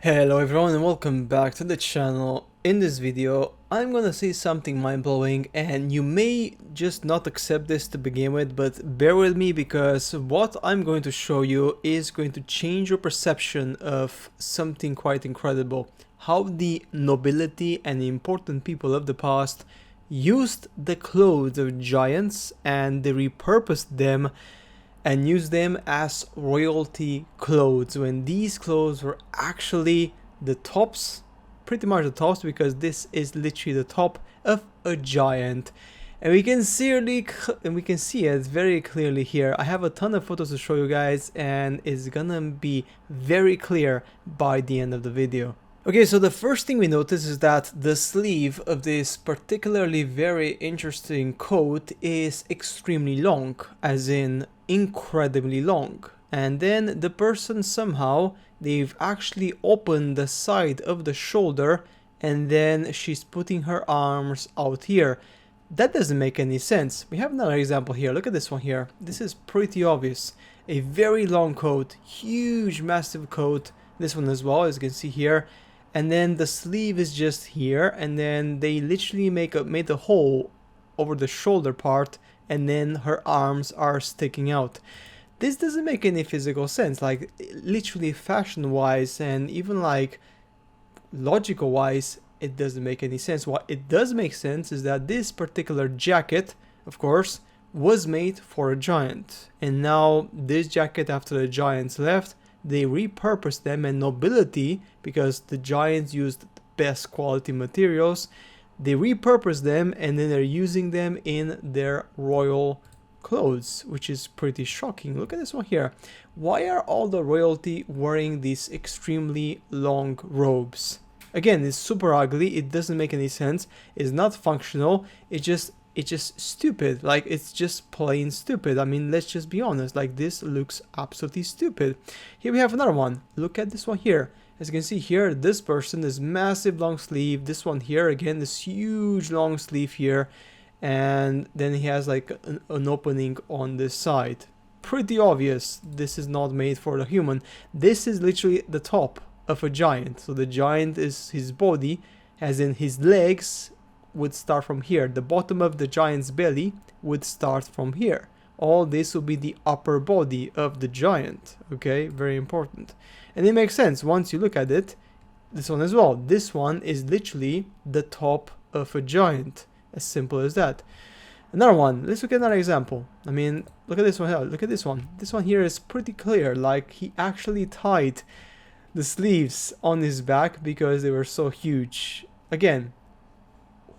Hello everyone and welcome back to the channel. In this video I'm gonna say something mind-blowing and you may just not accept this to begin with, but bear with me because what I'm going to show you is going to change your perception of something quite incredible. How the nobility and the important people of the past used the clothes of giants and they repurposed them and use them as royalty clothes when these clothes were actually the tops, pretty much the tops, because this is literally the top of a giant. And we can see it very clearly here. I have a ton of photos to show you guys and it's gonna be very clear by the end of the video. Okay, so the first thing we notice is that the sleeve of this particularly very interesting coat is extremely long, as in incredibly long. And then the person somehow, they've actually opened the side of the shoulder and then she's putting her arms out here. That doesn't make any sense. We have another example here. Look at this one here. This is pretty obvious. A very long coat, huge, massive coat. This one as well, as you can see here. And then the sleeve is just here, and then they literally made a hole over the shoulder part, and then her arms are sticking out. This doesn't make any physical sense, like literally fashion wise and even like logical wise, it doesn't make any sense. What it does make sense is that this particular jacket, of course, was made for a giant, and now this jacket, after the giants left, they repurposed them, and nobility, because the giants used the best quality materials, they repurposed them and then they're using them in their royal clothes, which is pretty shocking. Look at this one here. Why are all the royalty wearing these extremely long robes? Again, it's super ugly, it doesn't make any sense, it's not functional, it's just stupid. Like, it's just plain stupid. I mean, let's just be honest, like, this looks absolutely stupid. Here we have another one. Look at this one here. As you can see here, this person is massive long sleeve. This one here, again, this huge long sleeve here, and then he has like an opening on this side. Pretty obvious this is not made for the human. This is literally the top of a giant. So the giant is his body, as in his legs would start from here. The bottom of the giant's belly would start from here. All this will be the upper body of the giant. Okay, very important. And it makes sense once you look at it. This one as well. This one is literally the top of a giant. As simple as that. Another one. Let's look at another example. I mean, look at this one here. Look at this one. This one here is pretty clear. Like, he actually tied the sleeves on his back because they were so huge. Again,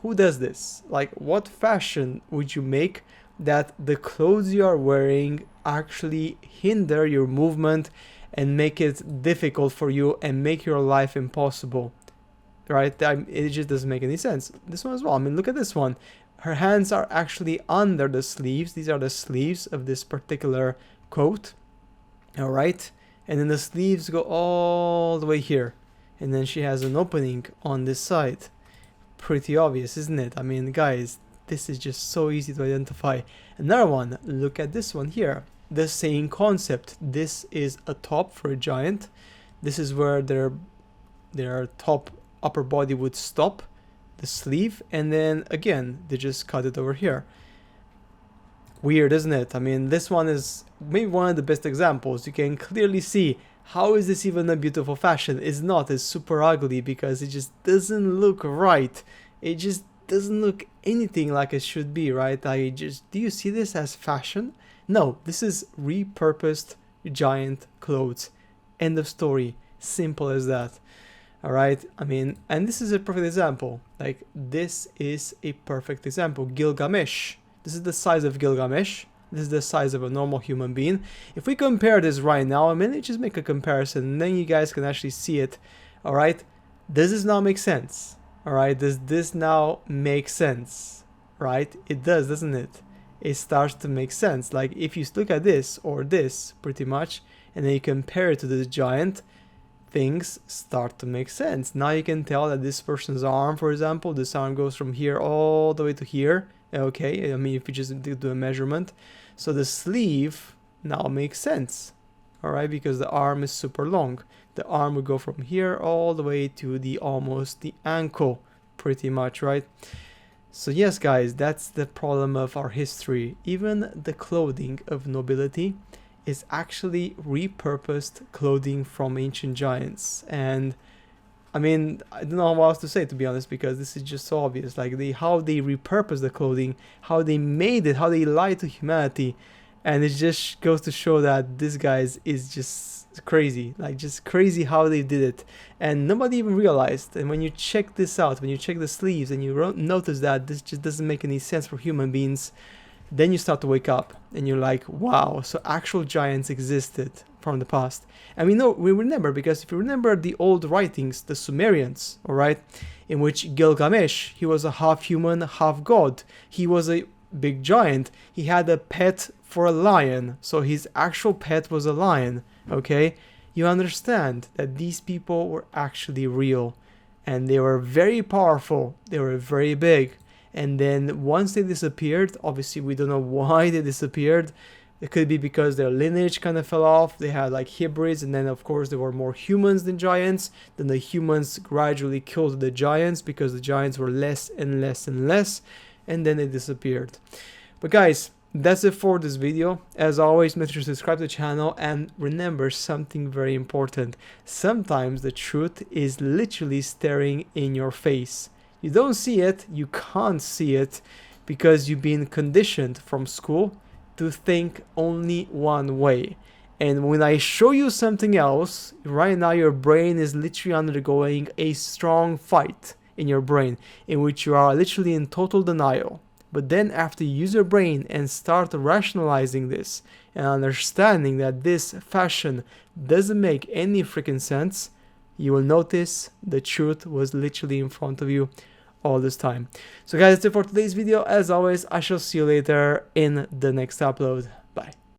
who does this? Like, what fashion would you make that the clothes you are wearing actually hinder your movement and make it difficult for you and make your life impossible? Right? It just doesn't make any sense. This one as well. I mean, look at this one. Her hands are actually under the sleeves. These are the sleeves of this particular coat. All right? And then the sleeves go all the way here. And then she has an opening on this side. Pretty obvious, isn't it? I mean, guys, this is just so easy to identify. Another one, look at this one here. The same concept. This is a top for a giant. This is where their top upper body would stop, the sleeve, and then again they just cut it over here. Weird, isn't it? I mean, this one is maybe one of the best examples. You can clearly see, how is this even a beautiful fashion? It's not. It's super ugly because it just doesn't look right. It just doesn't look anything like it should be, right? Do you see this as fashion? No, this is repurposed giant clothes. End of story. Simple as that. All right. I mean, and this is a perfect example. Like, this is a perfect example. Gilgamesh. This is the size of Gilgamesh. This is the size of a normal human being. If we compare this right now, I mean, let's just make a comparison, and then you guys can actually see it. All right, does this now make sense? All right, does this now make sense? Right, it does, doesn't it? It starts to make sense. Like, if you look at this or this, pretty much, and then you compare it to this giant, things start to make sense. Now you can tell that this person's arm, for example, this arm goes from here all the way to here. Okay, I mean, if you just do a measurement. So the sleeve now makes sense. alright, because the arm is super long. The arm would go from here all the way to the almost the ankle, pretty much, right? So yes, guys, that's the problem of our history. Even the clothing of nobility is actually repurposed clothing from ancient giants. And I mean, I don't know what else to say, to be honest, because this is just so obvious. Like how they repurpose the clothing, how they made it, how they lied to humanity. And it just goes to show that this guys is just crazy, like just crazy how they did it, and nobody even realized. And when you check this out, when you check the sleeves and you notice that this just doesn't make any sense for human beings, then you start to wake up and you're like, wow, so actual giants existed from the past. And we remember, because if you remember the old writings, the Sumerians, all right, in which Gilgamesh, he was a half human, half god. He was a big giant. He had a pet for a lion, so his actual pet was a lion. Okay, you understand that these people were actually real, and they were very powerful, they were very big. And then once they disappeared, obviously we don't know why they disappeared. It could be because their lineage kind of fell off, they had like hybrids, and then of course there were more humans than giants. Then the humans gradually killed the giants because the giants were less and less and less, and then they disappeared. But guys, that's it for this video. As always, make sure to subscribe to the channel, and remember something very important. Sometimes the truth is literally staring in your face. You don't see it, you can't see it, because you've been conditioned from school to think only one way. And when I show you something else, right now your brain is literally undergoing a strong fight in your brain, in which you are literally in total denial. But then after you use your brain and start rationalizing this and understanding that this fashion doesn't make any freaking sense, you will notice the truth was literally in front of you all this time. So guys, that's it for today's video. As always, I shall see you later in the next upload.